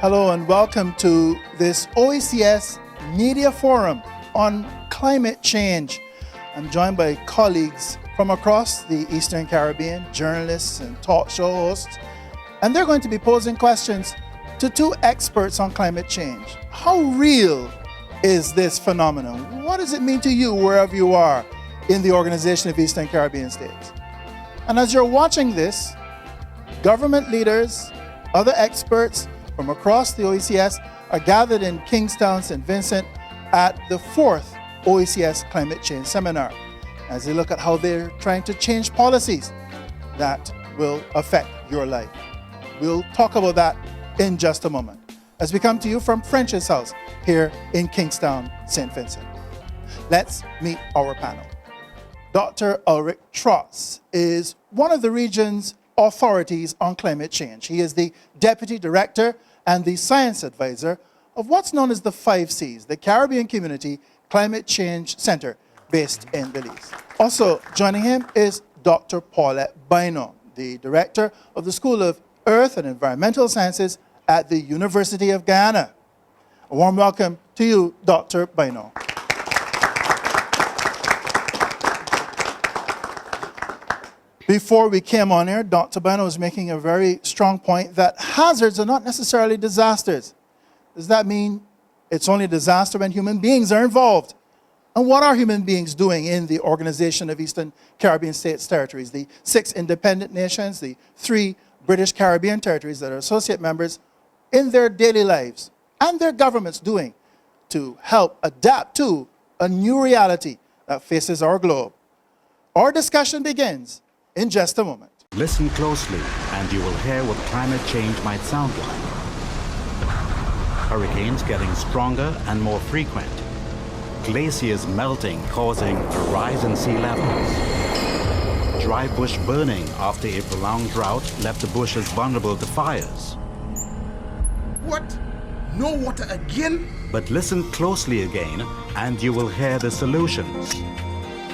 Hello and welcome to this OECS Media Forum on climate change. I'm joined by colleagues from across the Eastern Caribbean, journalists and talk show hosts, and they're going to be posing questions to two experts on climate change. How real is this phenomenon? What does it mean to you wherever you are in the Organization of Eastern Caribbean States? And as you're watching this, government leaders, other experts from across the OECS are gathered in Kingstown, St. Vincent at the 4th OECS Climate Change Seminar as they look at how they're trying to change policies that will affect your life. We'll talk about that in just a moment as we come to you from French's house here in Kingstown, St. Vincent. Let's meet our panel. Dr. Ulrich Trotz is one of the region's authorities on climate change. He is the Deputy Director and the Science Advisor of what's known as the 5 Cs, the Caribbean Community Climate Change Center based in Belize. Also joining him is Dr. Paulette Bino, the Director of the School of Earth and Environmental Sciences at the University of Guyana. A warm welcome to you, Dr. Bino. Before we came on air, Dr. Bino was making a very strong point that hazards are not necessarily disasters. Does that mean it's only a disaster when human beings are involved? And what are human beings doing in the Organization of Eastern Caribbean States Territories, the 6 independent nations, the 3 British Caribbean territories that are associate members, in their daily lives, and their governments doing to help adapt to a new reality that faces our globe? Our discussion begins in just a moment. Listen closely and you will hear what climate change might sound like. Hurricanes getting stronger and more frequent. Glaciers melting, causing a rise in sea levels. Dry bush burning after a prolonged drought left the bushes vulnerable to fires. What? No water again? But listen closely again and you will hear the solutions.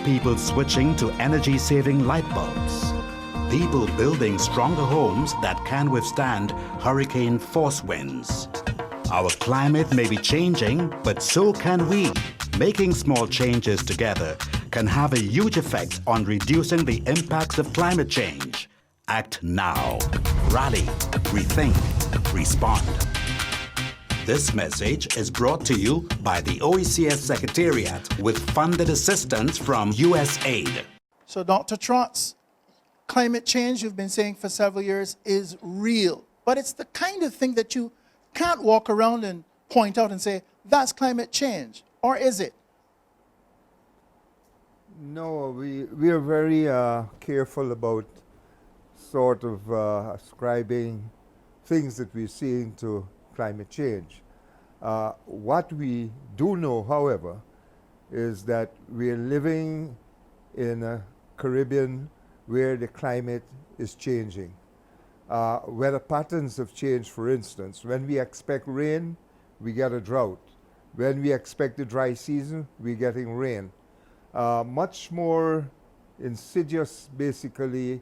People switching to energy-saving light bulbs. People building stronger homes that can withstand hurricane force winds. Our climate may be changing, but so can we. Making small changes together can have a huge effect on reducing the impacts of climate change. Act now. Rally. Rethink. Respond. This message is brought to you by the OECS Secretariat with funded assistance from USAID. So Dr. Trotz, climate change, you've been saying for several years, is real. But it's the kind of thing that you can't walk around and point out and say, that's climate change. Or is it? No, we are very careful about sort of ascribing things that we're seeing to climate change. What we do know, however, is that we're living in a Caribbean where the climate is changing. Weather patterns have changed, for instance. When we expect rain, we get a drought. When we expect a dry season, we're getting rain. Much more insidious, basically,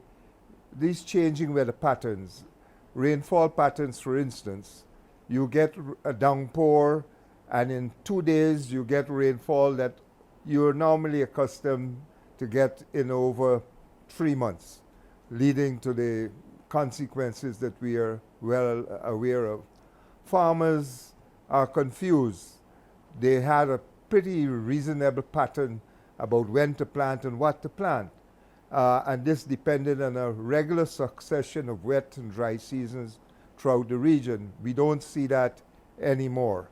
these changing weather patterns, rainfall patterns, for instance. You get a downpour, and in 2 days you get rainfall that you're normally accustomed to get in over 3 months, leading to the consequences that we are well aware of. Farmers are confused. They had a pretty reasonable pattern about when to plant and what to plant. And this depended on a regular succession of wet and dry seasons throughout the region. We don't see that anymore.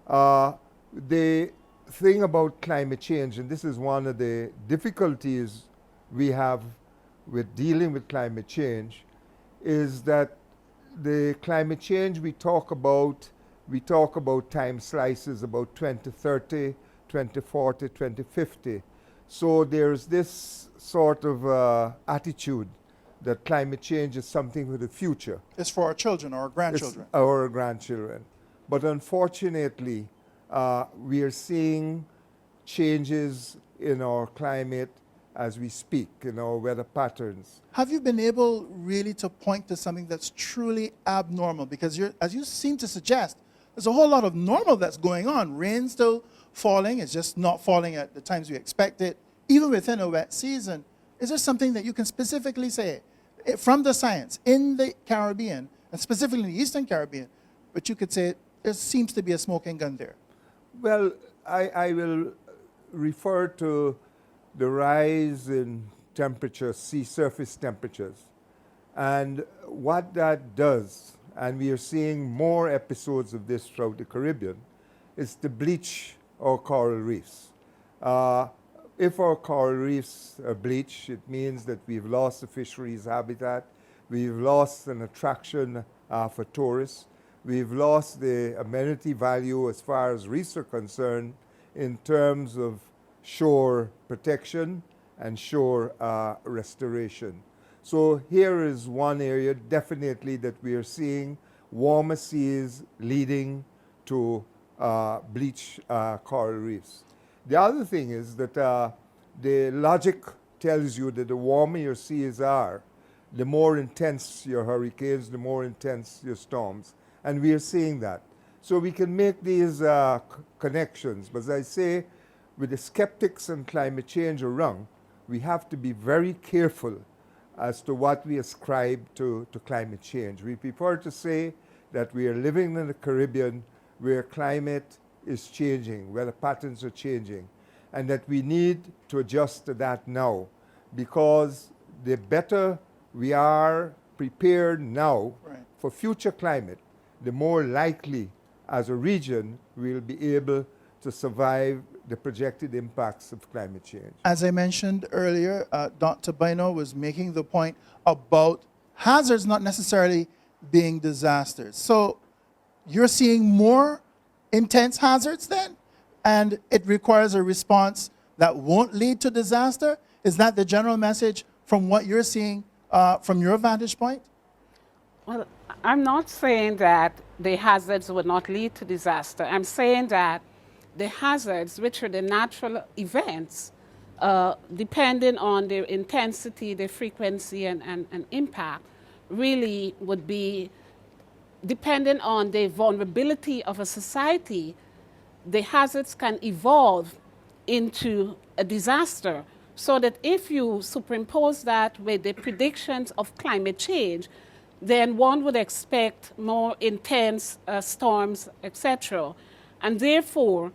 The thing about climate change, and this is one of the difficulties we have with dealing with climate change, is that the climate change we talk about time slices about 2030, 2040, 2050. So there's this sort of attitude that climate change is something for the future. It's for our children or our grandchildren. It's our grandchildren. But unfortunately, we are seeing changes in our climate as we speak, weather patterns. Have you been able really to point to something that's truly abnormal? Because as you seem to suggest, there's a whole lot of normal that's going on. Rain still falling, it's just not falling at the times we expect it, even within a wet season. Is there something that you can specifically say from the science in the Caribbean, and specifically in the Eastern Caribbean, but you could say there seems to be a smoking gun there? Well, I will refer to the rise in temperature, sea surface temperatures, and what that does, and we are seeing more episodes of this throughout the Caribbean, is to bleach our coral reefs. If our coral reefs are bleached, it means that we've lost the fisheries habitat, we've lost an attraction for tourists, we've lost the amenity value as far as reefs are concerned in terms of shore protection and shore restoration. So here is one area definitely that we are seeing warmer seas leading to bleach coral reefs. The other thing is that the logic tells you that the warmer your seas are, the more intense your hurricanes, the more intense your storms. And we are seeing that. So we can make these connections. But as I say, with the skeptics on climate change around, we have to be very careful as to what we ascribe to climate change. We prefer to say that we are living in the Caribbean where climate is changing, where the patterns are changing, and that we need to adjust to that now, because the better we are prepared now for future climate, the more likely as a region we'll be able to survive the projected impacts of climate change. As I mentioned earlier, Dr. Bino was making the point about hazards not necessarily being disasters. So you're seeing more intense hazards then, and it requires a response that won't lead to disaster? Is that the general message from what you're seeing from your vantage point? Well, I'm not saying that the hazards would not lead to disaster. I'm saying that the hazards, which are the natural events, depending on their intensity, their frequency, and impact, really would be dependent on the vulnerability of a society. The hazards can evolve into a disaster, so that if you superimpose that with the predictions of climate change, then one would expect more intense storms, etc. And therefore,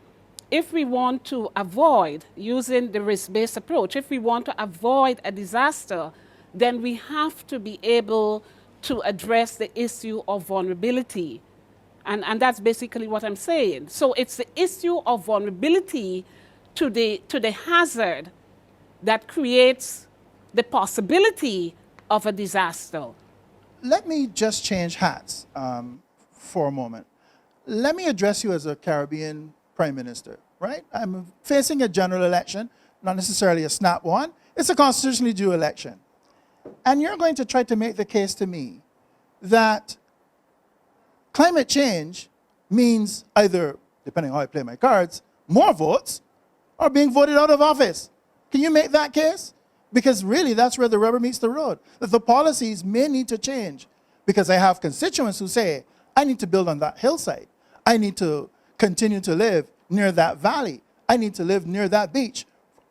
if we want to avoid, using the risk-based approach, if we want to avoid a disaster, then we have to be able to address the issue of vulnerability. And that's basically what I'm saying. So it's the issue of vulnerability to the hazard that creates the possibility of a disaster. Let me just change hats for a moment. Let me address you as a Caribbean Prime Minister, right? I'm facing a general election, not necessarily a snap one. It's a constitutionally due election. And you're going to try to make the case to me that climate change means either, depending on how I play my cards, more votes or being voted out of office. Can you make that case? Because really, that's where the rubber meets the road. That the policies may need to change, because I have constituents who say, I need to build on that hillside. I need to continue to live near that valley. I need to live near that beach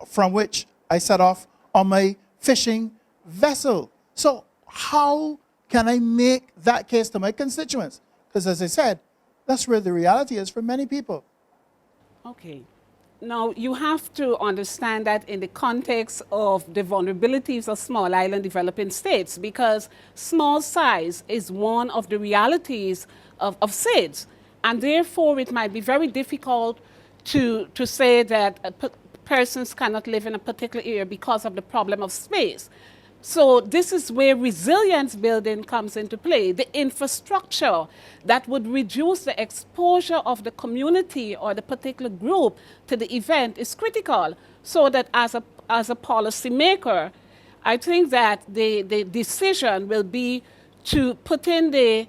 from which I set off on my fishing vessel. So how can I make that case to my constituents? Because as I said, that's where the reality is for many people. Okay. Now, you have to understand that in the context of the vulnerabilities of small island developing states, because small size is one of the realities of SIDS. And therefore, it might be very difficult to say that persons cannot live in a particular area because of the problem of space. So this is where resilience building comes into play. The infrastructure that would reduce the exposure of the community or the particular group to the event is critical. So that as a policymaker, I think that the decision will be to put in the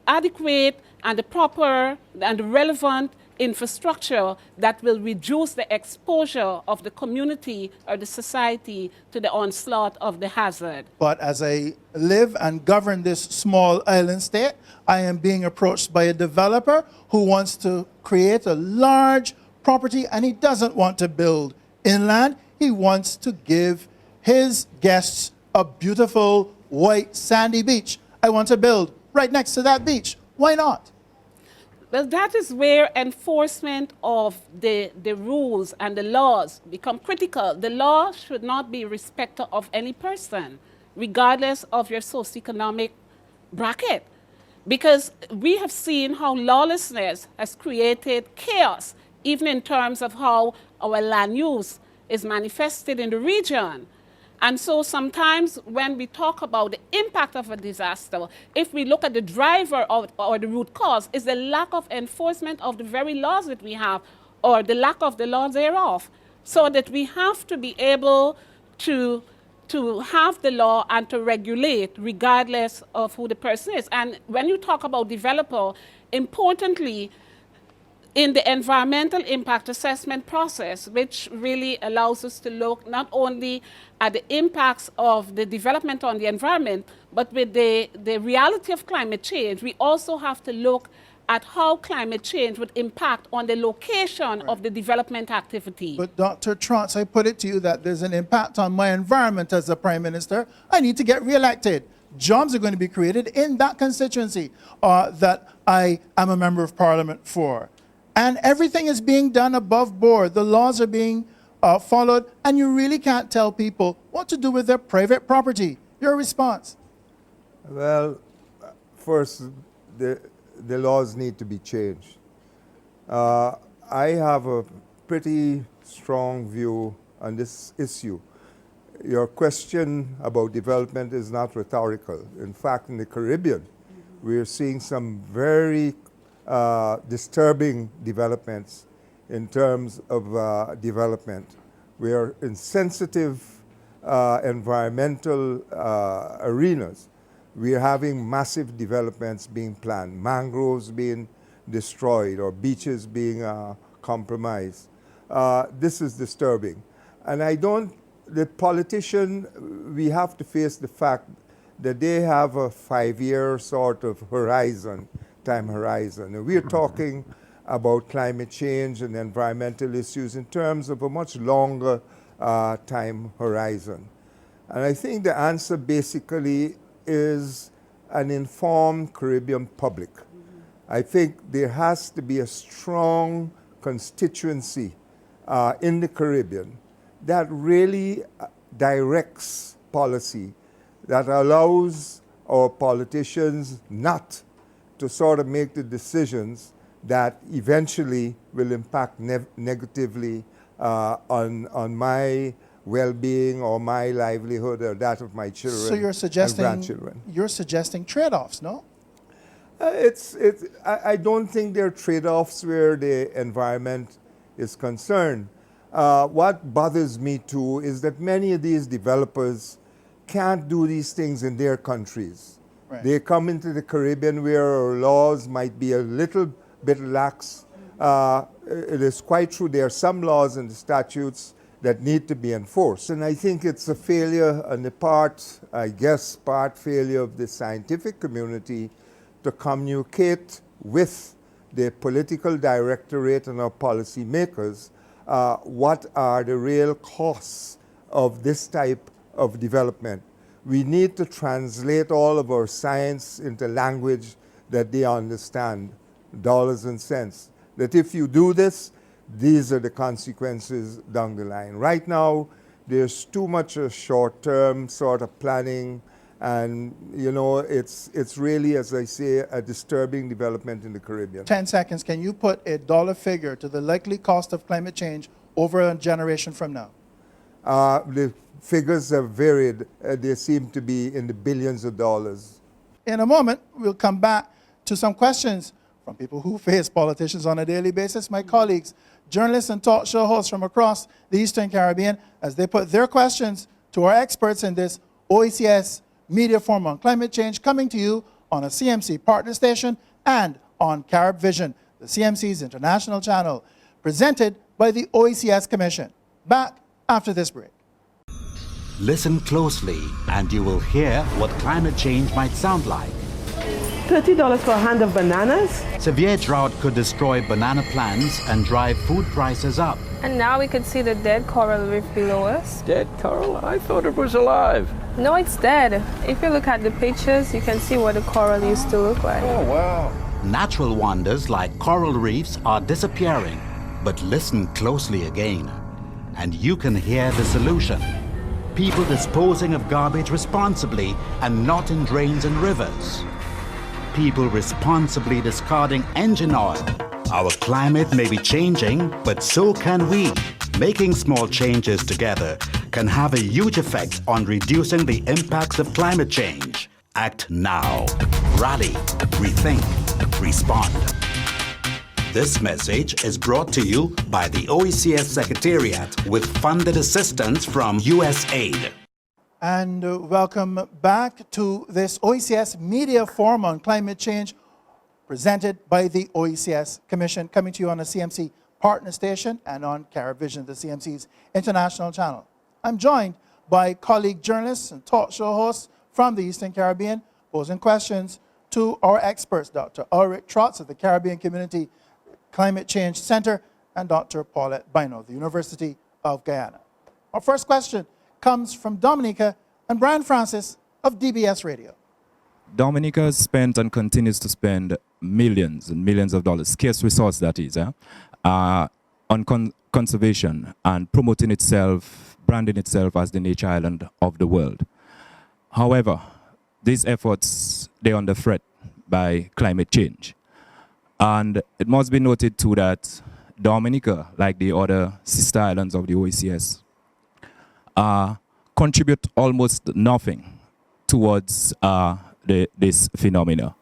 adequate and the proper and the relevant infrastructure that will reduce the exposure of the community or the society to the onslaught of the hazard. But as I live and govern this small island state, I am being approached by a developer who wants to create a large property, and he doesn't want to build inland. He wants to give his guests a beautiful white sandy beach. I want to build right next to that beach. Why not? Well, that is where enforcement of the rules and the laws become critical. The law should not be respecter of any person, regardless of your socioeconomic bracket. Because we have seen how lawlessness has created chaos, even in terms of how our land use is manifested in the region. And so sometimes when we talk about the impact of a disaster, if we look at the driver or the root cause, is the lack of enforcement of the very laws that we have, or the lack of the laws thereof. So that we have to be able to have the law and to regulate regardless of who the person is. And when you talk about developer, importantly, in the environmental impact assessment process, which really allows us to look not only at the impacts of the development on the environment, but with the reality of climate change, we also have to look at how climate change would impact on the location of the development activity. But Dr. Trance, I put it to you that there's an impact on my environment as a Prime Minister. I need to get reelected. Jobs are going to be created in that constituency that I am a member of Parliament for. And everything is being done above board. The laws are being followed, and you really can't tell people what to do with their private property. Your response? Well, first, the laws need to be changed. I have a pretty strong view on this issue. Your question about development is not rhetorical. In fact, in the Caribbean, we're seeing some very disturbing developments in terms of development. We are in sensitive environmental arenas. We are having massive developments being planned, mangroves being destroyed or beaches being compromised. This is disturbing. And the politician, we have to face the fact that they have a 5-year sort of time horizon. And we're talking about climate change and environmental issues in terms of a much longer time horizon. And I think the answer basically is an informed Caribbean public. I think there has to be a strong constituency in the Caribbean that really directs policy, that allows our politicians not to sort of make the decisions that eventually will impact negatively on my well-being or my livelihood or that of my children So you're and grandchildren. you're suggesting trade-offs, no? I don't think there are trade-offs where the environment is concerned. What bothers me too is that many of these developers can't do these things in their countries. Right. They come into the Caribbean where our laws might be a little bit lax. It is quite true there are some laws and statutes that need to be enforced. And I think it's a failure on the part failure of the scientific community to communicate with the political directorate and our policymakers what are the real costs of this type of development. We need to translate all of our science into language that they understand, dollars and cents. That if you do this, these are the consequences down the line. Right now, there's too much a short-term sort of planning, and it's really, as I say, a disturbing development in the Caribbean. 10 seconds. Can you put a dollar figure to the likely cost of climate change over a generation from now? The figures have varied. They seem to be in the billions of dollars. In a moment, we'll come back to some questions from people who face politicians on a daily basis, my colleagues, journalists and talk show hosts from across the Eastern Caribbean, as they put their questions to our experts in this OECS Media Forum on Climate Change, coming to you on a CMC partner station and on Carib Vision. the CMC's international channel, presented by the OECS Commission. Back after this break. Listen closely and you will hear what climate change might sound like. $30 for a hand of bananas? Severe drought could destroy banana plants and drive food prices up. And now we can see the dead coral reef below us. Dead coral? I thought it was alive. No, it's dead. If you look at the pictures, you can see what the coral used to look like. Oh, wow. Natural wonders like coral reefs are disappearing. But listen closely again, and you can hear the solution. People disposing of garbage responsibly and not in drains and rivers. People responsibly discarding engine oil. Our climate may be changing, but so can we. Making small changes together can have a huge effect on reducing the impacts of climate change. Act now. Rally. Rethink. Respond. This message is brought to you by the OECS Secretariat with funded assistance from USAID. And welcome back to this OECS Media Forum on Climate Change, presented by the OECS Commission, coming to you on a CMC partner station and on CaribVision, the CMC's international channel. I'm joined by colleague journalists and talk show hosts from the Eastern Caribbean, posing questions to our experts, Dr. Ulrich Trotz of the Caribbean Community Climate Change Center and Dr. Paulette Bino of the University of Guyana. Our first question comes from Dominica and Brian Francis of DBS Radio. Dominica has spent and continues to spend millions and millions of dollars, scarce resource that is, on conservation and promoting itself, branding itself as the nature island of the world. However, these efforts, they're under threat by climate change. And it must be noted too that Dominica, like the other sister islands of the OECS, contribute almost nothing towards this phenomena.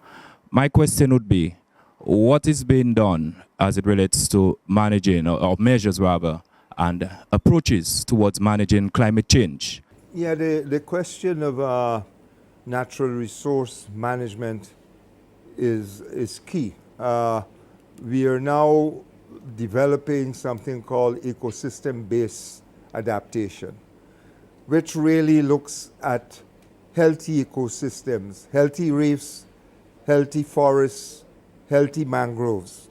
My question would be, what is being done as it relates to managing, or measures rather, and approaches towards managing climate change? Yeah, the question of natural resource management is key. We are now developing something called ecosystem-based adaptation, which really looks at healthy ecosystems, healthy reefs, healthy forests, healthy mangroves.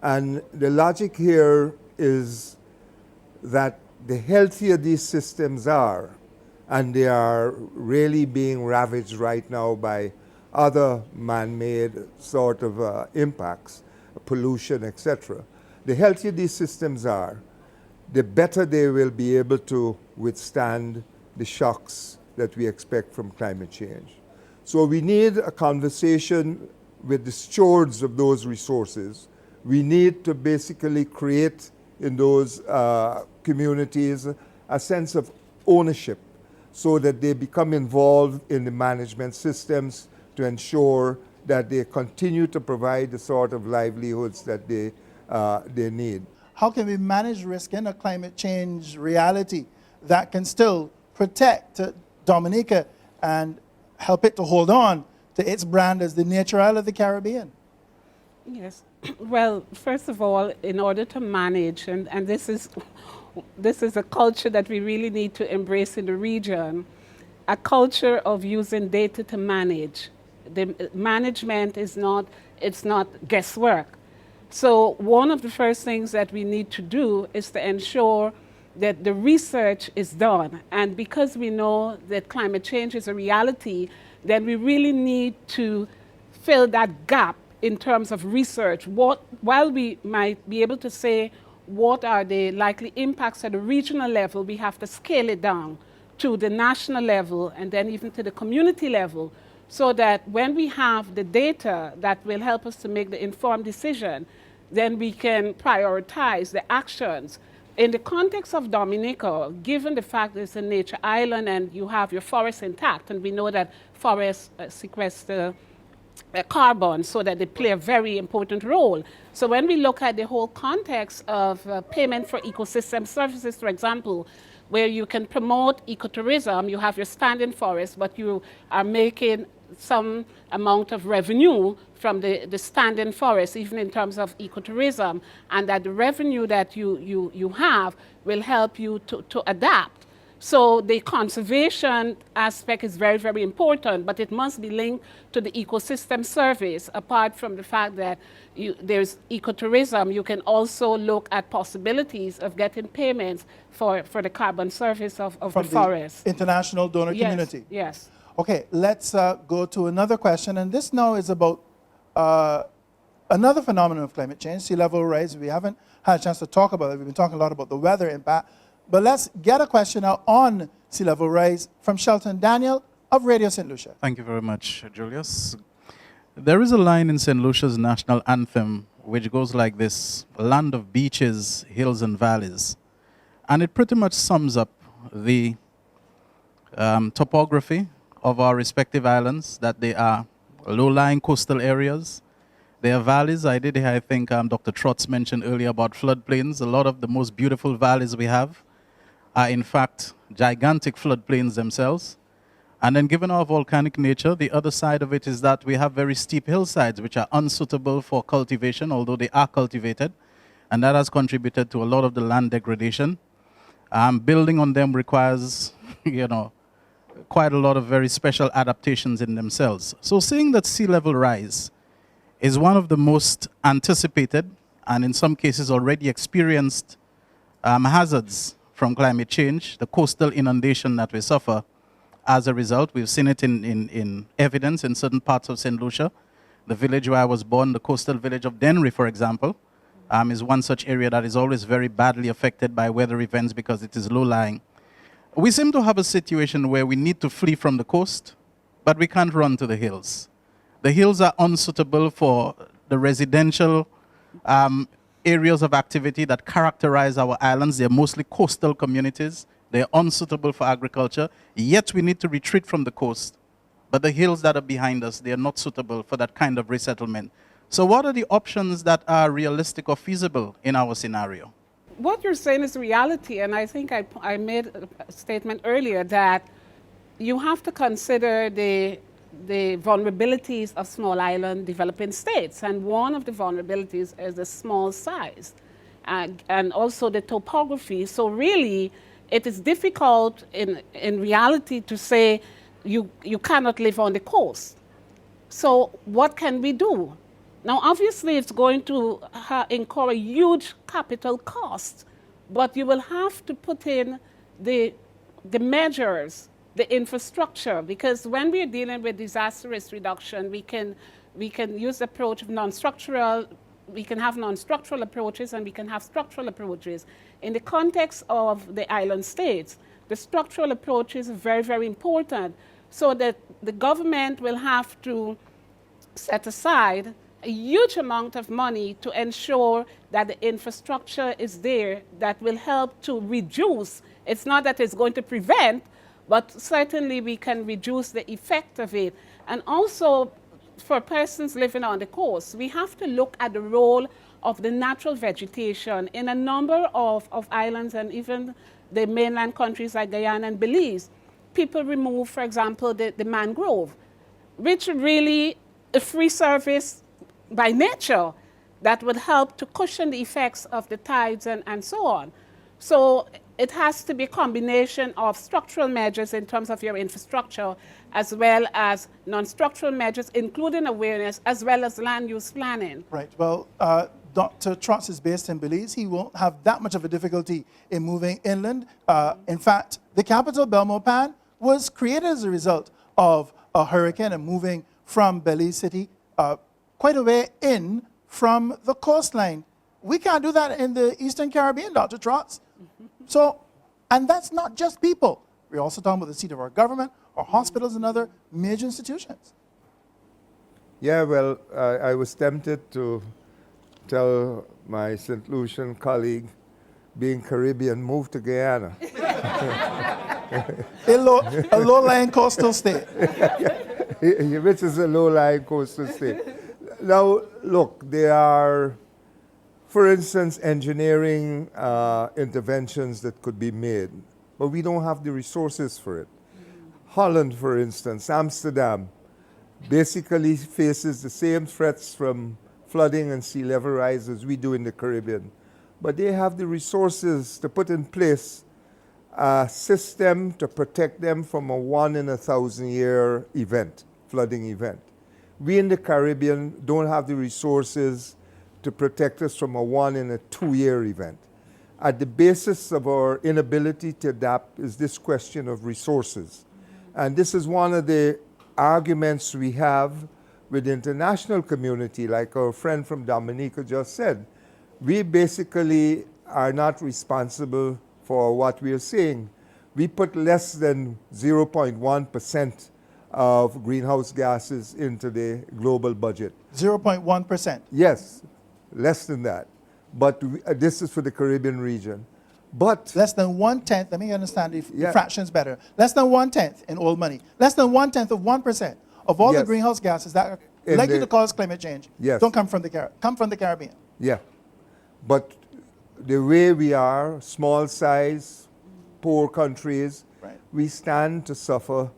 And the logic here is that the healthier these systems are, and they are really being ravaged right now by other man-made sort of impacts, pollution, etc. The healthier these systems are, the better they will be able to withstand the shocks that we expect from climate change. So we need a conversation with the stewards of those resources. We need to basically create in those communities a sense of ownership so that they become involved in the management systems to ensure that they continue to provide the sort of livelihoods that they need. How can we manage risk in a climate change reality that can still protect Dominica and help it to hold on to its brand as the nature island of the Caribbean? Yes. Well, first of all, in order to manage, and this is a culture that we really need to embrace in the region, a culture of using data to manage. The management is not guesswork. So one of the first things that we need to do is to ensure that the research is done. And because we know that climate change is a reality, then we really need to fill that gap in terms of research. While we might be able to say what are the likely impacts at the regional level, we have to scale it down to the national level and then even to the community level, so that when we have the data that will help us to make the informed decision, then we can prioritize the actions. In the context of Dominica, given the fact that it's a nature island and you have your forests intact, and we know that forests sequester carbon, so that they play a very important role. So when we look at the whole context of payment for ecosystem services, for example, where you can promote ecotourism, you have your standing forest, but you are making some amount of revenue from the standing forest, even in terms of ecotourism, and that the revenue that you have will help you to adapt. So the conservation aspect is very, very important, but it must be linked to the ecosystem service. Apart from the fact that there's ecotourism, you can also look at possibilities of getting payments for the carbon service of the forest. International donor community. Yes. Okay, let's go to another question, and this now is about another phenomenon of climate change, sea level rise. We haven't had a chance to talk about it. We've been talking a lot about the weather impact, but let's get a question now on sea level rise from Shelton Daniel of Radio St. Lucia. Thank you very much, Julius. There is a line in St. Lucia's national anthem which goes like this: land of beaches, hills, and valleys. And it pretty much sums up the topography of our respective islands, that they are low-lying coastal areas. They are valleys. I think Dr. Trotz mentioned earlier about floodplains. A lot of the most beautiful valleys we have are in fact gigantic floodplains themselves. And then given our volcanic nature, the other side of it is that we have very steep hillsides which are unsuitable for cultivation, although they are cultivated. And that has contributed to a lot of the land degradation. Building on them requires, quite a lot of very special adaptations in themselves. So seeing that sea level rise is one of the most anticipated and in some cases already experienced hazards from climate change, the coastal inundation that we suffer as a result. We've seen it in evidence in certain parts of St. Lucia. The village where I was born, the coastal village of Denry, for example, is one such area that is always very badly affected by weather events because it is low-lying. We seem to have a situation where we need to flee from the coast, but we can't run to the hills. The hills are unsuitable for the residential areas of activity that characterize our islands. They're mostly coastal communities. They're unsuitable for agriculture, yet we need to retreat from the coast. But the hills that are behind us, they are not suitable for that kind of resettlement. So what are the options that are realistic or feasible in our scenario? What you're saying is reality, and I think I made a statement earlier that you have to consider the vulnerabilities of small island developing states, and one of the vulnerabilities is the small size and also the topography. So really, it is difficult in reality to say you cannot live on the coast. So what can we do? Now, obviously, it's going to incur a huge capital cost, but you will have to put in the measures, the infrastructure, because when we're dealing with disaster risk reduction, we can use the approach of non-structural. We can have non-structural approaches and we can have structural approaches. In the context of the island states, the structural approach is very, very important, so that the government will have to set aside a huge amount of money to ensure that the infrastructure is there that will help to reduce. It's not that it's going to prevent, but certainly we can reduce the effect of it. And also, for persons living on the coast, we have to look at the role of the natural vegetation in a number of islands and even the mainland countries like Guyana and Belize. People remove, for example, the mangrove, which really a free service by nature that would help to cushion the effects of the tides and so on. So it has to be a combination of structural measures in terms of your infrastructure, as well as non-structural measures, including awareness, as well as land use planning. Right. Well, Dr. Trotz is based in Belize. He won't have that much of a difficulty in moving inland. In fact, the capital, Belmopan, was created as a result of a hurricane and moving from Belize City quite a way in from the coastline. We can't do that in the Eastern Caribbean, Dr. Trotz. So, and that's not just people. We're also talking about the seat of our government, our hospitals, and other major institutions. Yeah, well, I was tempted to tell my St. Lucian colleague, being Caribbean, move to Guyana. A low-lying coastal state. Which is a low-lying coastal state. Now, look, there are, for instance, engineering interventions that could be made, but we don't have the resources for it. Holland, for instance, Amsterdam, basically faces the same threats from flooding and sea level rise as we do in the Caribbean. But they have the resources to put in place a system to protect them from a 1 in 1,000 year event, flooding event. We in the Caribbean don't have the resources to protect us from a 1 in a 2 year event. At the basis of our inability to adapt is this question of resources. And this is one of the arguments we have with the international community, like our friend from Dominica just said. We basically are not responsible for what we are saying. We put less than 0.1% of greenhouse gases into the global budget. 0.1%. Yes, less than that. But this is for the Caribbean region. But less than 1/10, let me understand the fractions better. Less than 1/10 in old money. Less than 1/10 of 1% of all the greenhouse gases that are likely to cause climate change don't come from the Caribbean. Yeah. But the way we are, small size, poor countries, we stand to suffer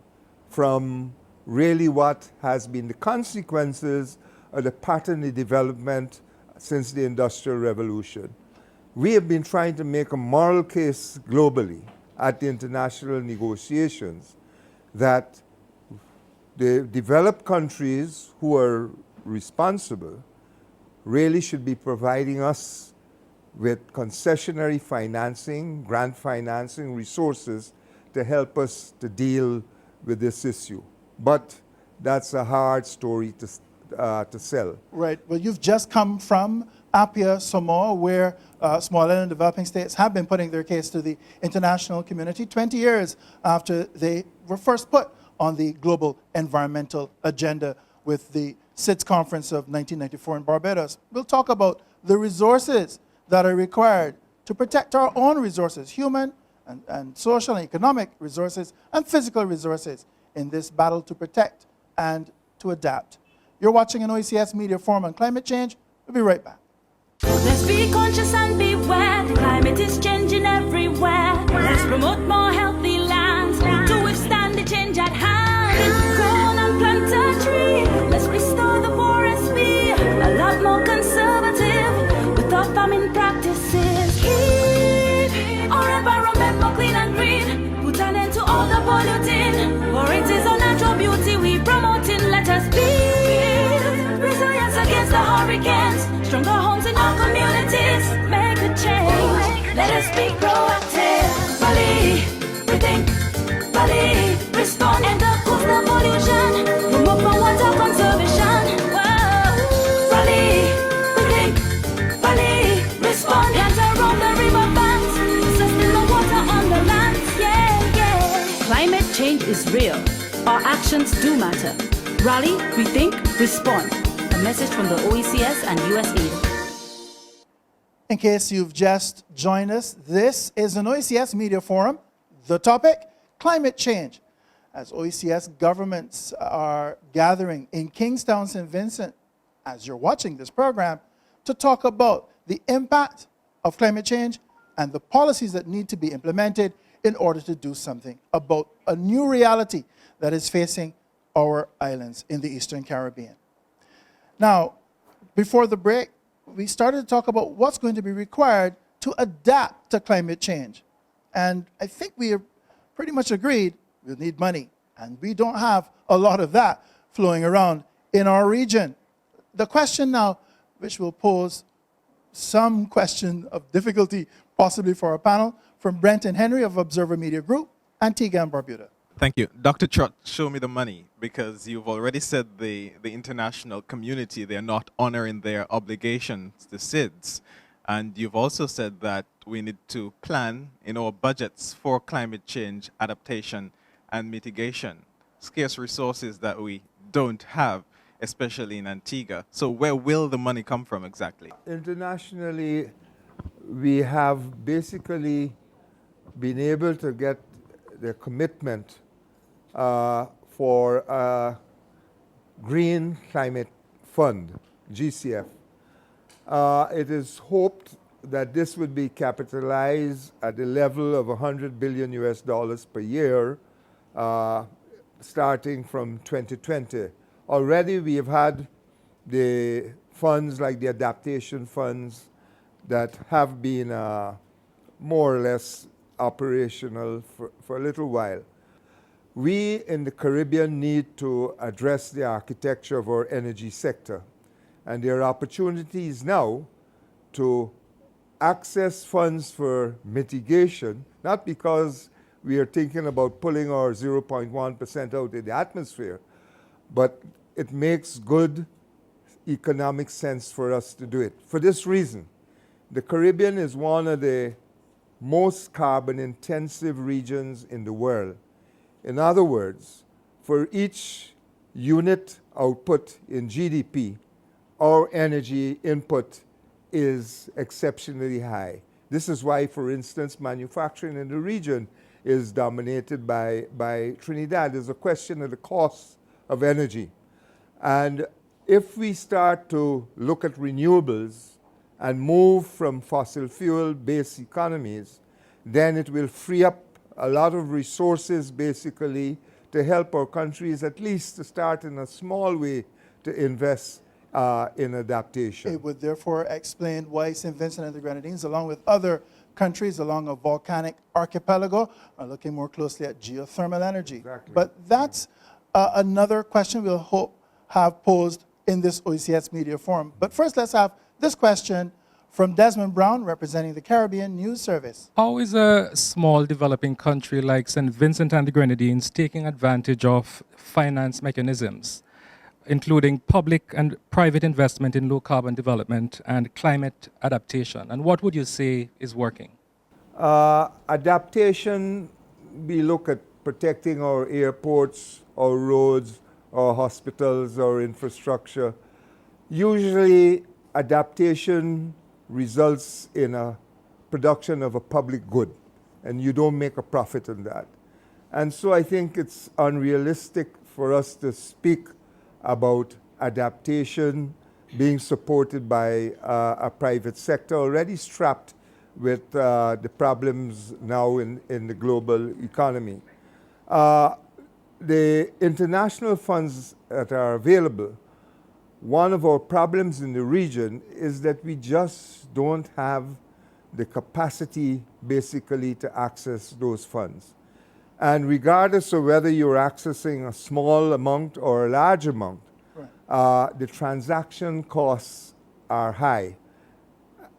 from really what has been the consequences of the pattern of development since the Industrial Revolution. We have been trying to make a moral case globally at the international negotiations that the developed countries who are responsible really should be providing us with concessionary financing, grant financing, resources to help us to deal with this issue. But that's a hard story to sell. Right. Well, you've just come from Apia, Samoa, where small and developing states have been putting their case to the international community 20 years after they were first put on the global environmental agenda with the SIDS conference of 1994 in Barbados. We'll talk about the resources that are required to protect our own resources, human and social and economic resources and physical resources in this battle to protect and to adapt. You're watching an OECS Media Forum on climate change. We'll be right back. Let's be conscious and beware. The climate is changing everywhere. Let's promote more healthy lands to withstand the change at hand. Grow and plant a tree. Let's restore the forest be a lot more conservative with our farming practices. Keep our environment more clean and green. Put an end to all the polluting. For it is our natural beauty we promoting. Let us be resilience against the hurricanes. Stronger homes in our communities. Make a change. Let us be proactive. Bali, rethink. Bali, respond. End the coastal pollution. Promote for water conservation. Whoa. Bali, rethink. Bali, respond. Plant around the river banks. Sustain the water on the land. Yeah, yeah. Climate change is real. Our actions do matter. Rally, rethink, respond. A message from the OECS and USAID. In case you've just joined us, this is an OECS Media Forum. The topic, climate change. As OECS governments are gathering in Kingstown, St. Vincent, as you're watching this program, to talk about the impact of climate change and the policies that need to be implemented in order to do something about a new reality that is facing our islands in the Eastern Caribbean. Now, before the break, we started to talk about what's going to be required to adapt to climate change. And I think we are pretty much agreed we'll need money. And we don't have a lot of that flowing around in our region. The question now, which will pose some question of difficulty possibly for our panel, from Brenton Henry of Observer Media Group, Antigua and Barbuda. Thank you. Dr. Trott, show me the money, because you've already said the international community, they're not honoring their obligations to SIDS. And you've also said that we need to plan in our budgets for climate change adaptation and mitigation. Scarce resources that we don't have, especially in Antigua. So where will the money come from exactly? Internationally, we have basically been able to get the commitment for a Green Climate Fund, GCF. It is hoped that this would be capitalized at the level of $100 billion US per year, starting from 2020. Already we have had the funds like the adaptation funds that have been more or less operational for a little while. We in the Caribbean need to address the architecture of our energy sector. And there are opportunities now to access funds for mitigation, not because we are thinking about pulling our 0.1% out in the atmosphere, but it makes good economic sense for us to do it. For this reason, the Caribbean is one of the most carbon-intensive regions in the world. In other words, for each unit output in GDP, our energy input is exceptionally high. This is why, for instance, manufacturing in the region is dominated by Trinidad. There's a question of the cost of energy. And if we start to look at renewables and move from fossil fuel-based economies, then it will free up a lot of resources basically to help our countries at least to start in a small way to invest in adaptation. It would therefore explain why St. Vincent and the Grenadines, along with other countries along a volcanic archipelago, are looking more closely at geothermal energy. Exactly. But that's another question we'll have posed in this OECS Media Forum. But first, let's have this question from Desmond Brown, representing the Caribbean News Service. How is a small developing country like St. Vincent and the Grenadines taking advantage of finance mechanisms, including public and private investment in low carbon development and climate adaptation? And what would you say is working? Adaptation, we look at protecting our airports, our roads, our hospitals, our infrastructure. Usually adaptation results in a production of a public good, and you don't make a profit on that. And so I think it's unrealistic for us to speak about adaptation being supported by a private sector already strapped with the problems now in the global economy. The international funds that are available, one of our problems in the region is that we just don't have the capacity basically to access those funds. And regardless of whether you're accessing a small amount or a large amount, the transaction costs are high.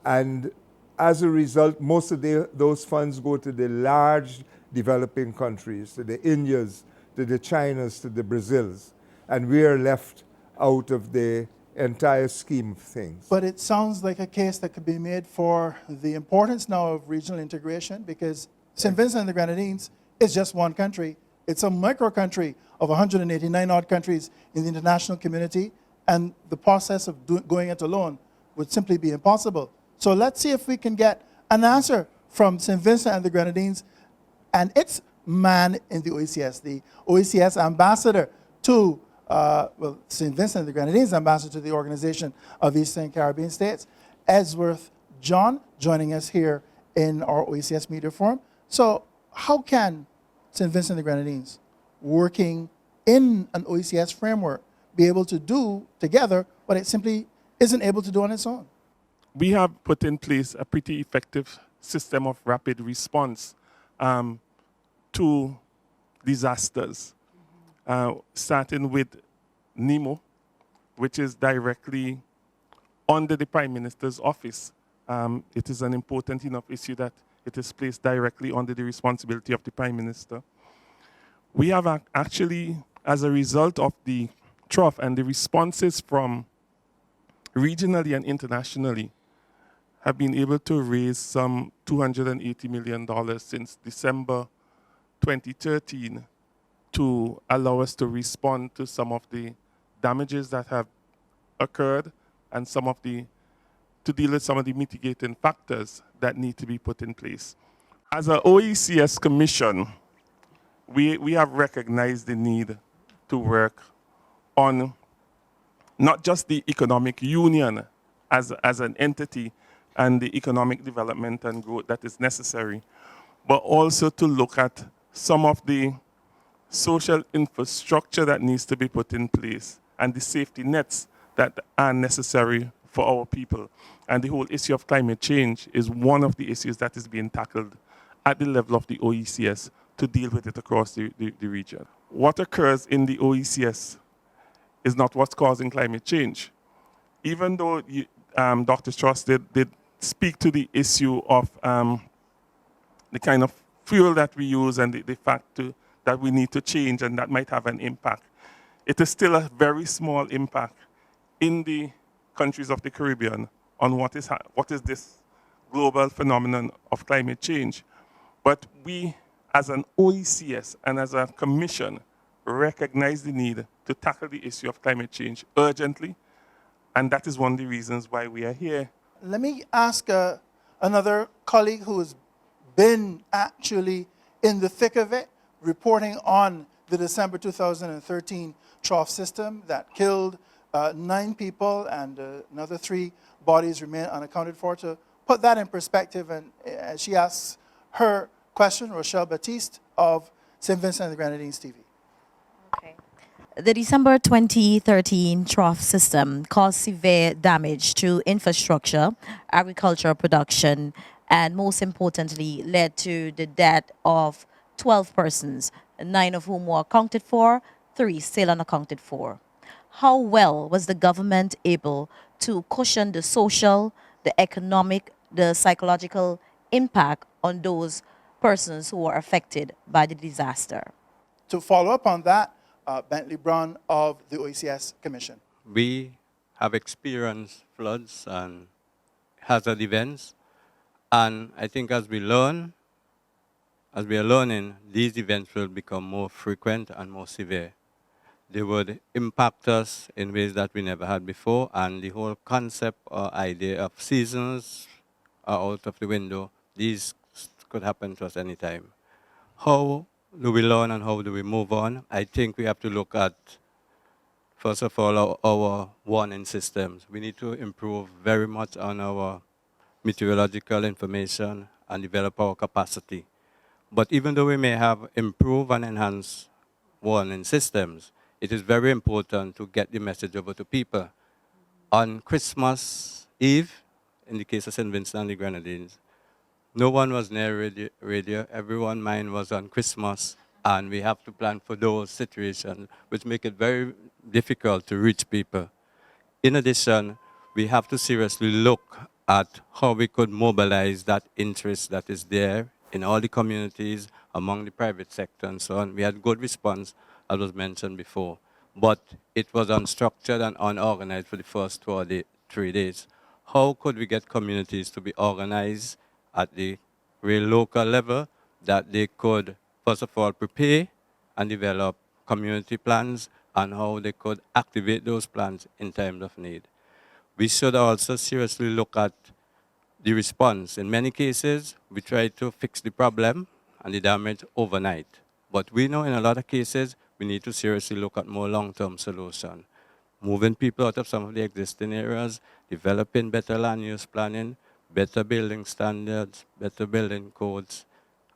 And as a result, most of those funds go to the large developing countries, to the Indias, to the Chinas, to the Brazils. And we are left out of the entire scheme of things. But it sounds like a case that could be made for the importance now of regional integration, because St. Vincent and the Grenadines is just one country. It's a micro country of 189 odd countries in the international community, and the process of going it alone would simply be impossible. So let's see if we can get an answer from St. Vincent and the Grenadines and its man in the OECS ambassador to St. Vincent and the Grenadines ambassador to the Organization of Eastern Caribbean States, Edgeworth John, joining us here in our OECS Media Forum. So how can St. Vincent and the Grenadines, working in an OECS framework, be able to do together what it simply isn't able to do on its own? We have put in place a pretty effective system of rapid response to disasters, starting with NEMO, which is directly under the Prime Minister's office. It is an important enough issue that it is placed directly under the responsibility of the Prime Minister. We have actually, as a result of the trough and the responses from regionally and internationally, have been able to raise some $280 million since December 2013 to allow us to respond to some of the damages that have occurred and to deal with some of the mitigating factors that need to be put in place. As an OECS commission, we have recognized the need to work on not just the economic union as an entity and the economic development and growth that is necessary, but also to look at some of the social infrastructure that needs to be put in place and the safety nets that are necessary for our people. And the whole issue of climate change is one of the issues that is being tackled at the level of the OECS to deal with it across the region. What occurs in the OECS is not what's causing climate change. Even though Dr. Strauss did speak to the issue of the kind of fuel that we use and the fact that we need to change and that might have an impact, it is still a very small impact in the countries of the Caribbean on what is this global phenomenon of climate change. But we, as an OECS and as a commission, recognize the need to tackle the issue of climate change urgently, and that is one of the reasons why we are here. Let me ask another colleague who has been actually in the thick of it, reporting on the December 2013 trough system that killed 9 people and another 3 bodies remain unaccounted for. To put that in perspective, and she asks her question, Rochelle Batiste of St. Vincent and the Grenadines TV. Okay. The December 2013 trough system caused severe damage to infrastructure, agricultural production, and most importantly, led to the death of 12 persons, 9 of whom were accounted for, 3 still unaccounted for. How well was the government able to cushion the social, the economic, the psychological impact on those persons who were affected by the disaster? To follow up on that, Bentley Brown of the OECS Commission. We have experienced floods and hazard events, and I think as we are learning, these events will become more frequent and more severe. They would impact us in ways that we never had before, and the whole concept or idea of seasons are out of the window. These could happen to us anytime. How do we learn and how do we move on? I think we have to look at, first of all, our warning systems. We need to improve very much on our meteorological information and develop our capacity. But even though we may have improved and enhanced warning systems, it is very important to get the message over to people. On Christmas Eve, in the case of St. Vincent and the Grenadines, no one was near radio. Everyone's mind was on Christmas, and we have to plan for those situations, which make it very difficult to reach people. In addition, we have to seriously look at how we could mobilize that interest that is there in all the communities, among the private sector and so on. We had good response, as was mentioned before, but it was unstructured and unorganized for the first 2 or 3 days. How could we get communities to be organized at the real local level that they could, first of all, prepare and develop community plans and how they could activate those plans in times of need? We should also seriously look at the response. In many cases, we try to fix the problem and the damage overnight. But we know in a lot of cases, we need to seriously look at more long-term solutions. Moving people out of some of the existing areas, developing better land use planning, better building standards, better building codes,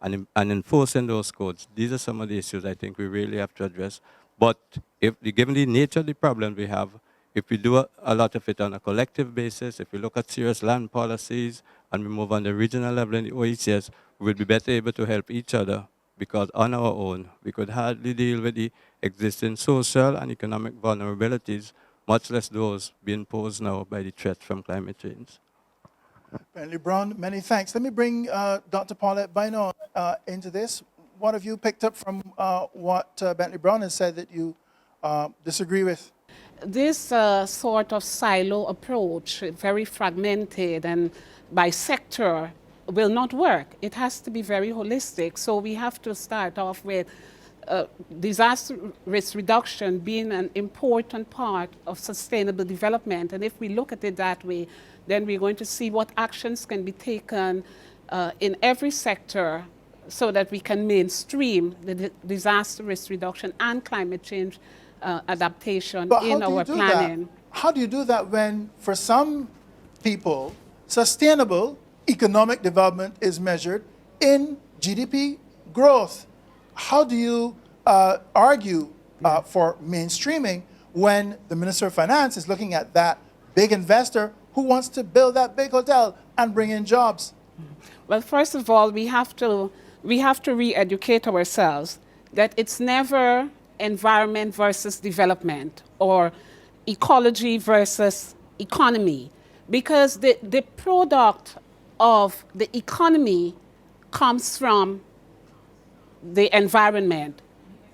and enforcing those codes. These are some of the issues I think we really have to address. But given the nature of the problem we have, if we do a lot of it on a collective basis, if we look at serious land policies, and we move on the regional level in the OECS, we will be better able to help each other, because on our own, we could hardly deal with the existing social and economic vulnerabilities, much less those being posed now by the threat from climate change. Bentley Brown, many thanks. Let me bring Dr. Paulette Bino into this. What have you picked up from what Bentley Brown has said that you disagree with? This sort of silo approach, very fragmented and by sector, will not work. It has to be very holistic. So we have to start off with disaster risk reduction being an important part of sustainable development. And if we look at it that way, then we're going to see what actions can be taken in every sector so that we can mainstream the disaster risk reduction and climate change adaptation in our planning. How do you do that when, for some people, sustainable economic development is measured in GDP growth? How do you argue for mainstreaming when the Minister of Finance is looking at that big investor who wants to build that big hotel and bring in jobs? Well, first of all, we have to re-educate ourselves that it's never environment versus development or ecology versus economy, because the product of the economy comes from the environment.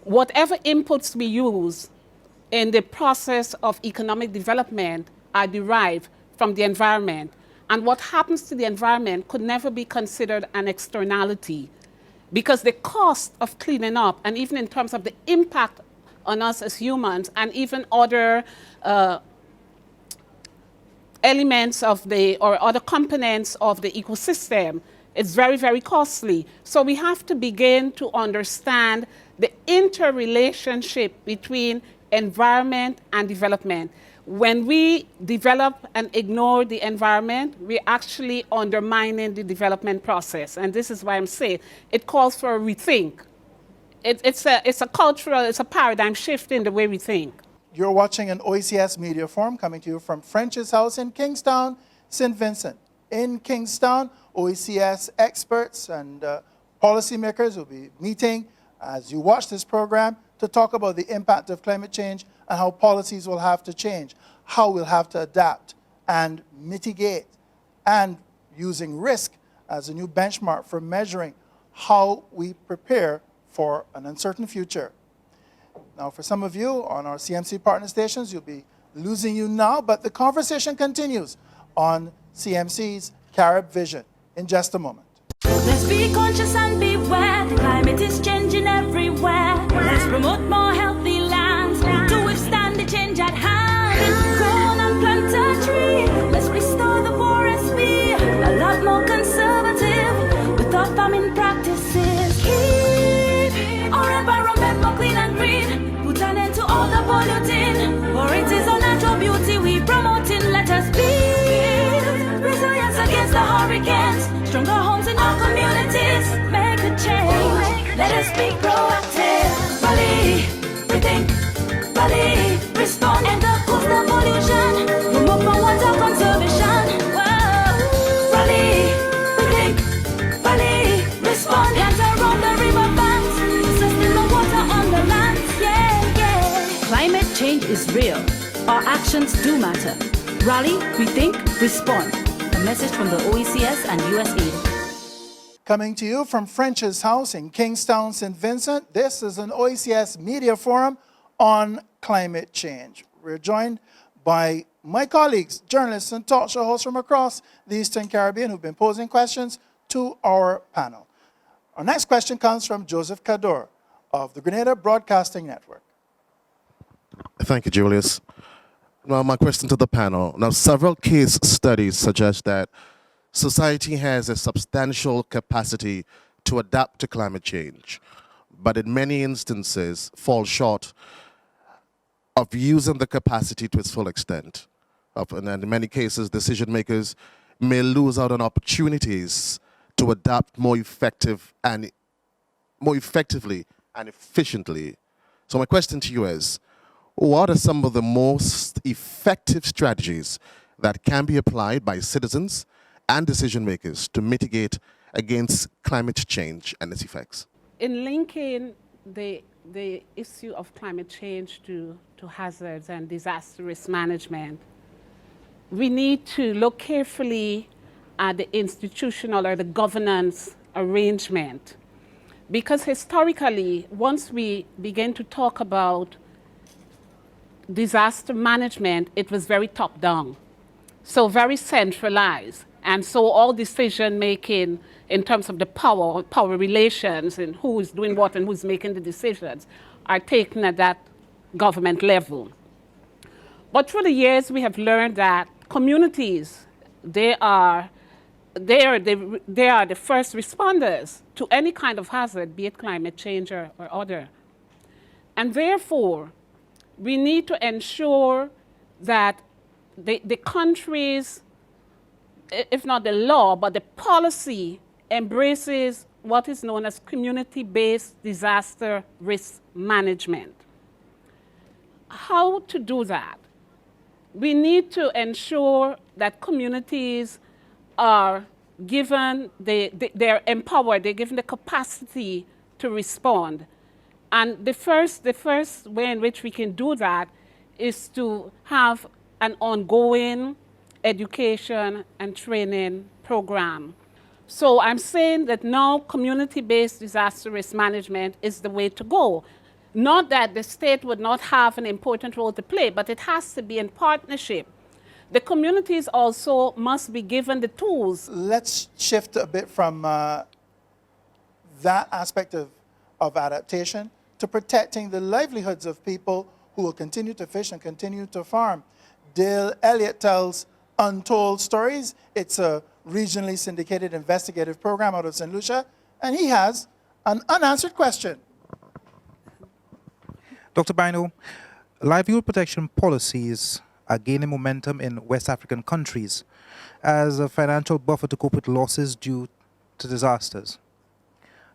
Whatever inputs we use in the process of economic development are derived from the environment. And what happens to the environment could never be considered an externality, because the cost of cleaning up, and even in terms of the impact on us as humans, and even other elements of or other components of the ecosystem, it's very, very costly. So we have to begin to understand the interrelationship between environment and development. When we develop and ignore the environment, we're actually undermining the development process. And this is why I'm saying it calls for a rethink. It's a cultural, it's a paradigm shift in the way we think. You're watching an OECS Media Forum coming to you from French's house in Kingstown, St. Vincent. In Kingstown, OECS experts and policymakers will be meeting as you watch this program to talk about the impact of climate change and how policies will have to change, how we'll have to adapt and mitigate, and using risk as a new benchmark for measuring how we prepare for an uncertain future. Now, for some of you on our CMC partner stations, you'll be losing you now, but the conversation continues on CMC's Carib Vision in just a moment. Let's be conscious and beware. The climate is changing everywhere. Let's promote more healthy lands to withstand the change at hand. Grow and plant a tree. Let's restore the forest be a lot more conservative with our farming practices. Keep our environment more clean and green. Put an end to all the polluting, for it is our natural beauty we promoting. Let us be resilience against the hurricanes. Stronger homes in our communities. Make a change. Let us be proactive. Bali, rethink. Bali, respond. And the coastal pollution. Promote for water conservation. Whoa. Bali, rethink. Bali, respond. Plant around the river banks. Sustain the water on the land. Yeah, yeah. Climate change is real. Our actions do matter. Rally, rethink, respond. A message from the OECS and USAID. Coming to you from French's house in Kingstown, St. Vincent, this is an OECS Media Forum on climate change. We're joined by my colleagues, journalists and talk show hosts from across the Eastern Caribbean who've been posing questions to our panel. Our next question comes from Joseph Cador of the Grenada Broadcasting Network. Thank you, Julius. Well, my question to the panel. Now, several case studies suggest that society has a substantial capacity to adapt to climate change, but in many instances falls short of using the capacity to its full extent. And in many cases, decision makers may lose out on opportunities to adapt more effectively and efficiently. So my question to you is, what are some of the most effective strategies that can be applied by citizens and decision makers to mitigate against climate change and its effects? In linking the issue of climate change to hazards and disaster risk management, we need to look carefully at the institutional or the governance arrangement. Because historically, once we begin to talk about disaster management, it was very top-down, so very centralized. And so all decision-making in terms of the power relations and who is doing what and who's making the decisions are taken at that government level. But through the years, we have learned that communities, they are the first responders to any kind of hazard, be it climate change or other. And therefore, we need to ensure that the country's, if not the law, but the policy embraces what is known as community-based disaster risk management. how to do that? We need to ensure that communities are given, they're empowered, they're given the capacity to respond. And the first way in which we can do that is to have an ongoing education and training program. So I'm saying that now community-based disaster risk management is the way to go. Not that the state would not have an important role to play, but it has to be in partnership. The communities also must be given the tools. Let's shift a bit from that aspect of adaptation to protecting the livelihoods of people who will continue to fish and continue to farm. Dale Elliott tells Untold Stories. It's a regionally syndicated investigative program out of St. Lucia, and he has an unanswered question. Dr. Bino, livelihood protection policies are gaining momentum in West African countries as a financial buffer to cope with losses due to disasters.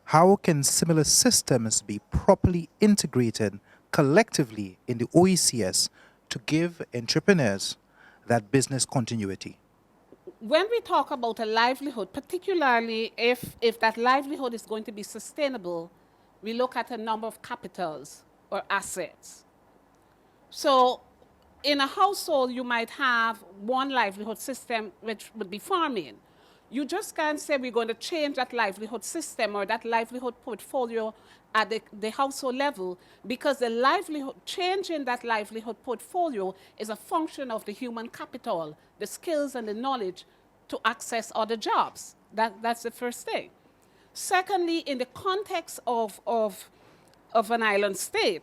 How can similar systems be properly integrated collectively in the OECS to give entrepreneurs that business continuity? When we talk about a livelihood, particularly if that livelihood is going to be sustainable, we look at a number of capitals or assets. So in a household, you might have one livelihood system, which would be farming. You just can't say we're going to change that livelihood system or that livelihood portfolio at the household level, because the livelihood, changing that livelihood portfolio is a function of the human capital, the skills and the knowledge to access other jobs. That's the first thing. Secondly, in the context of an island state,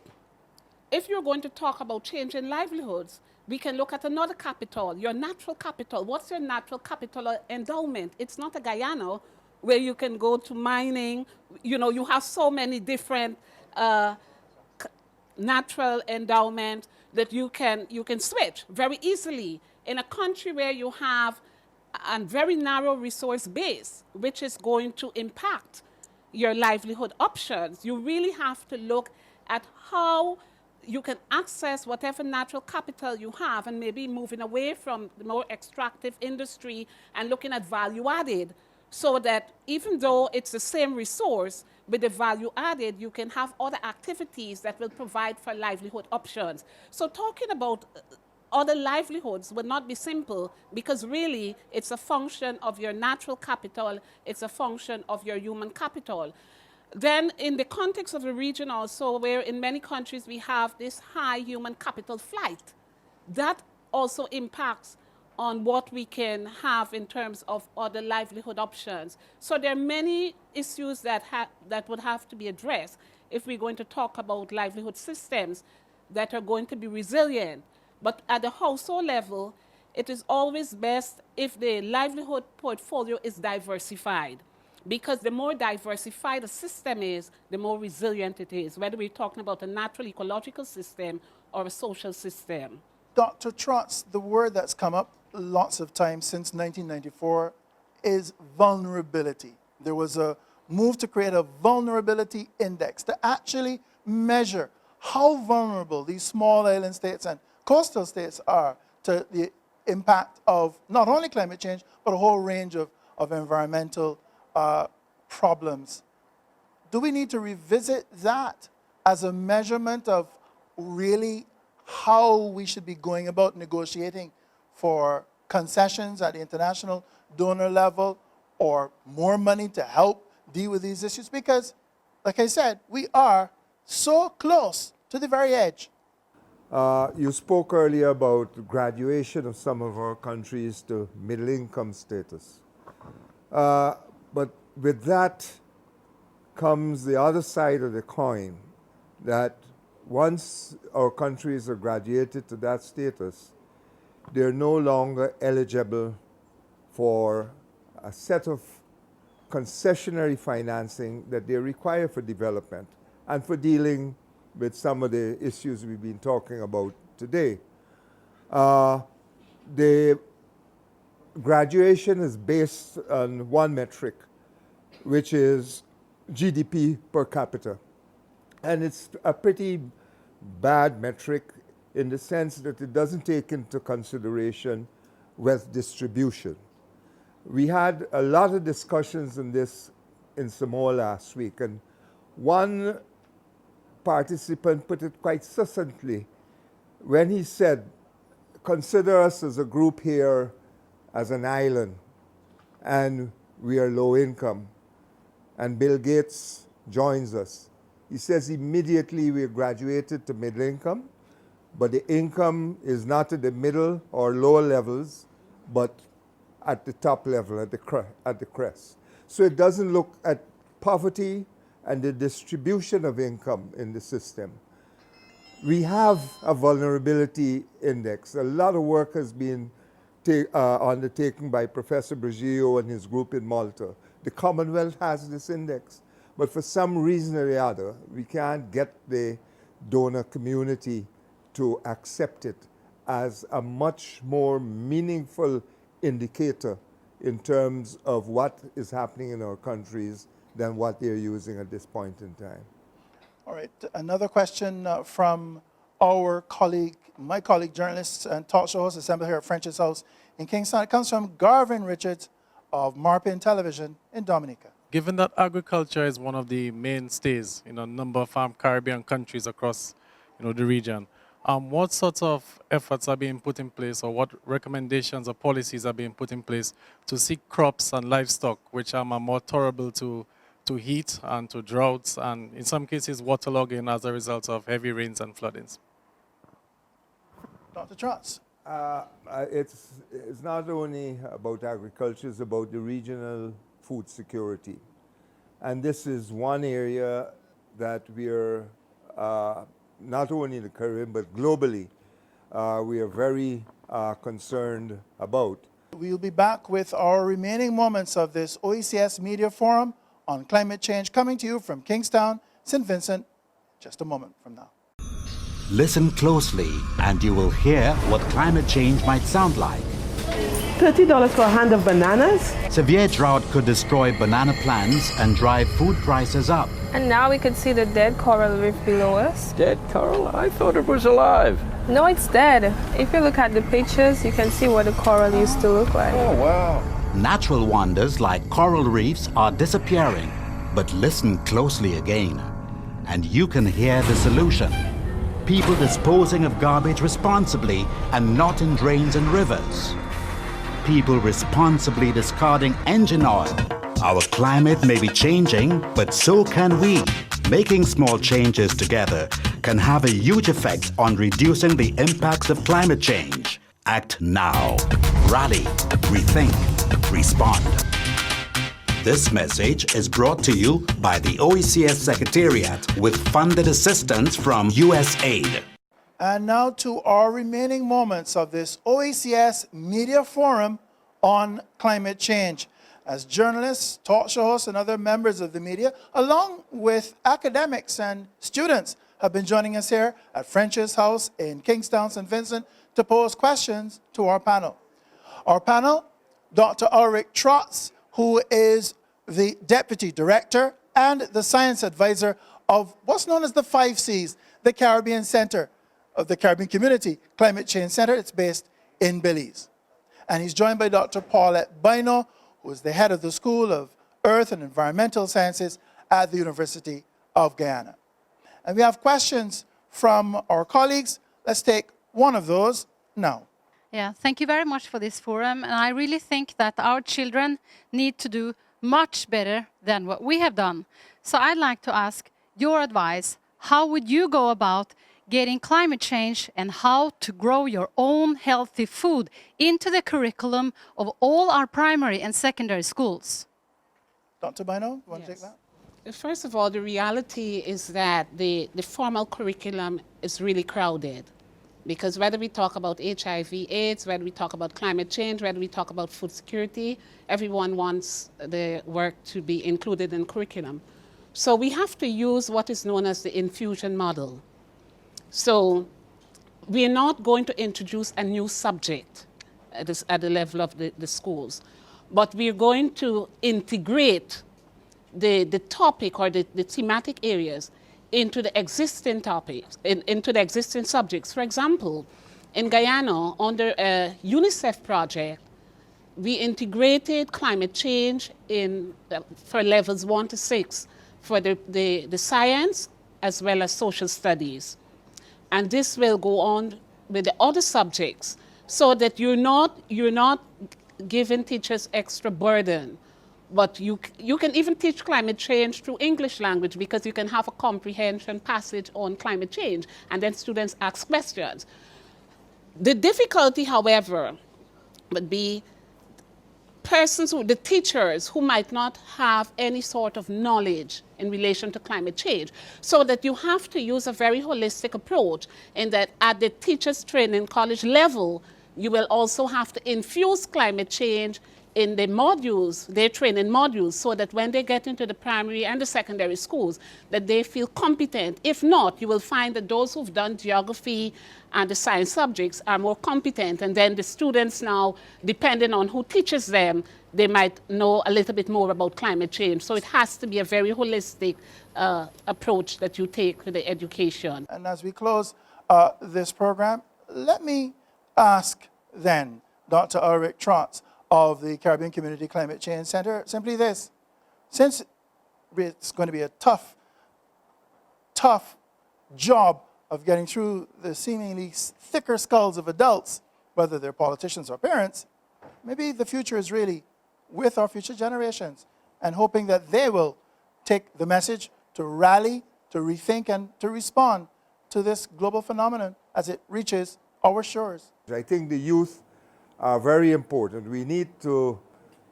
if you're going to talk about changing livelihoods, we can look at another capital, your natural capital. What's your natural capital endowment? It's not a Guyana where you can go to mining. You know, you have so many different natural endowment that you can switch very easily. In a country where you have a very narrow resource base, which is going to impact your livelihood options, you really have to look at how you can access whatever natural capital you have, and maybe moving away from the more extractive industry and looking at value added, so that even though it's the same resource, with the value added, you can have other activities that will provide for livelihood options. So talking about other livelihoods would not be simple, because really it's a function of your natural capital, it's a function of your human capital. Then in the context of the region also, where in many countries we have this high human capital flight, that also impacts on what we can have in terms of other livelihood options. So there are many issues that would have to be addressed if we're going to talk about livelihood systems that are going to be resilient. But at the household level, it is always best if the livelihood portfolio is diversified, because the more diversified a system is, the more resilient it is, whether we're talking about a natural ecological system or a social system. Dr. Trotz, the word that's come up lots of times since 1994 is vulnerability. There was a move to create a vulnerability index to actually measure how vulnerable these small island states and coastal states are to the impact of not only climate change, but a whole range of environmental problems. Do we need to revisit that as a measurement of really how we should be going about negotiating for concessions at the international donor level, or more money to help deal with these issues? Because, like I said, we are so close to the very edge. You spoke earlier about graduation of some of our countries to middle income status. But with that comes the other side of the coin, that once our countries are graduated to that status, they're no longer eligible for a set of concessionary financing that they require for development and for dealing with some of the issues we've been talking about today. The graduation is based on one metric, which is GDP per capita. And it's a pretty bad metric in the sense that it doesn't take into consideration wealth distribution. We had a lot of discussions on this in Samoa last week, and one participant put it quite succinctly when he said, consider us as a group here as an island, and we are low income, and Bill Gates joins us. He says immediately we are graduated to middle income, but the income is not at the middle or lower levels, but at the top level, at the crest. So it doesn't look at poverty and the distribution of income in the system. We have a vulnerability index. A lot of work has been undertaken by Professor Brigio and his group in Malta. The Commonwealth has this index, but for some reason or the other, we can't get the donor community to accept it as a much more meaningful indicator in terms of what is happening in our countries than what they're using at this point in time. All right, another question from our colleague, my colleague, journalist and talk show host, assembled here at French's House in Kingston. It comes from Garvin Richards of Marpin Television in Dominica. Given that agriculture is one of the mainstays in a number of Caribbean countries across the region, what sorts of efforts are being put in place, or what recommendations or policies are being put in place to seek crops and livestock which are more tolerable to heat and to droughts, and in some cases waterlogging as a result of heavy rains and floodings? Dr. Trotz. It's not only about agriculture, it's about the regional food security. And this is one area that we are, not only in the Caribbean, but globally, we are very concerned about. We'll be back with our remaining moments of this OECS Media Forum on climate change, coming to you from Kingstown, St. Vincent, just a moment from now. Listen closely and you will hear what climate change might sound like. $30 for a hand of bananas? Severe drought could destroy banana plants and drive food prices up. And now we can see the dead coral reef below us. Dead coral? I thought it was alive. No, it's dead. If you look at the pictures, you can see what the coral used to look like. Oh, wow. Natural wonders like coral reefs are disappearing, but listen closely again, and you can hear the solution. People disposing of garbage responsibly and not in drains and rivers. People responsibly discarding engine oil. Our climate may be changing, but so can we. Making small changes together can have a huge effect on reducing the impacts of climate change. Act now. Rally, rethink, respond. This message is brought to you by the OECS Secretariat with funded assistance from USAID. And now to our remaining moments of this OECS Media Forum on climate change. As journalists, talk show hosts, and other members of the media, along with academics and students, have been joining us here at French's House in Kingstown, St. Vincent, to pose questions to our panel. Our panel, Dr. Ulrich Trotz, who is the Deputy Director and the Science Advisor of what's known as the 5 Cs, the Caribbean Center of the Caribbean Community Climate Change Center. It's based in Belize. And he's joined by Dr. Paulette Bino, who is the head of the School of Earth and Environmental Sciences at the University of Guyana. And we have questions from our colleagues. Let's take one of those now. Yeah, thank you very much for this forum. And I really think that our children need to do much better than what we have done. So I'd like to ask your advice. How would you go about getting climate change and how to grow your own healthy food into the curriculum of all our primary and secondary schools? Dr. Bino, you want to take that? First of all, the reality is that the formal curriculum is really crowded. Because whether we talk about HIV/AIDS, whether we talk about climate change, whether we talk about food security, everyone wants the work to be included in curriculum. So we have to use what is known as the infusion model. So we are not going to introduce a new subject at the level of the schools, but we are going to integrate the topic or the thematic areas into the existing topics, into the existing subjects. For example, in Guyana, under a UNICEF project, we integrated climate change for levels 1 to 6 for the science as well as social studies. And this will go on with the other subjects so that you're not giving teachers extra burden. But you can even teach climate change through English language because you can have a comprehension passage on climate change and then students ask questions. The difficulty, however, would be the teachers who might not have any sort of knowledge in relation to climate change. So that you have to use a very holistic approach in that at the teachers training college level, you will also have to infuse climate change in the modules, their training modules, so that when they get into the primary and the secondary schools, that they feel competent. If not, you will find that those who've done geography and the science subjects are more competent, and then the students now, depending on who teaches them, they might know a little bit more about climate change. So it has to be a very holistic approach that you take to the education. And as we close this program, let me ask then Dr. Ulrich Trotz of the Caribbean Community Climate Change Center simply this: since it's going to be a tough job of getting through the seemingly thicker skulls of adults, whether they're politicians or parents, maybe the future is really with our future generations, and hoping that they will take the message to rally, to rethink, and to respond to this global phenomenon as it reaches our shores. I think the youth are very important. We need to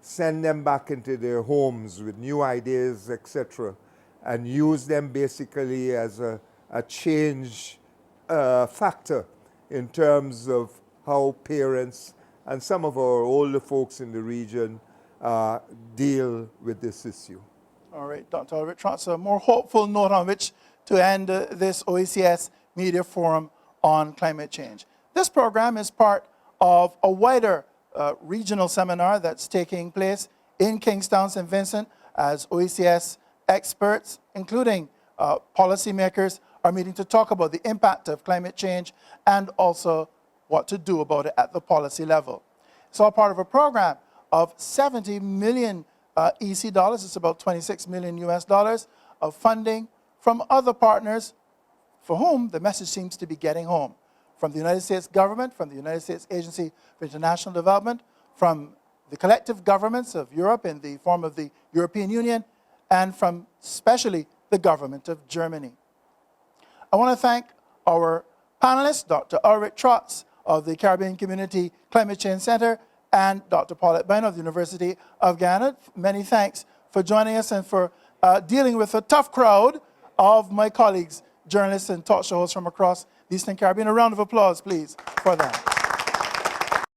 send them back into their homes with new ideas, etc., and use them basically as a change factor in terms of how parents and some of our older folks in the region deal with this issue. All right, Dr. Ulrich Trotz, a more hopeful note on which to end this OECS Media Forum on Climate Change. This program is part of a wider regional seminar that's taking place in Kingstown, St. Vincent, as OECS experts, including policymakers, are meeting to talk about the impact of climate change and also what to do about it at the policy level. It's all part of a program of 70 million EC dollars, it's about 26 million US dollars of funding from other partners for whom the message seems to be getting home. From the United States government, from the United States Agency for International Development, from the collective governments of Europe in the form of the European Union, and from especially the government of Germany. I want to thank our panelists, Dr. Ulrich Trotz of the Caribbean Community Climate Change Center and Dr. Paulette Bynum of the University of Guyana. Many thanks for joining us and for dealing with a tough crowd of my colleagues, journalists and talk show hosts from across the Eastern Caribbean. A round of applause, please, for them.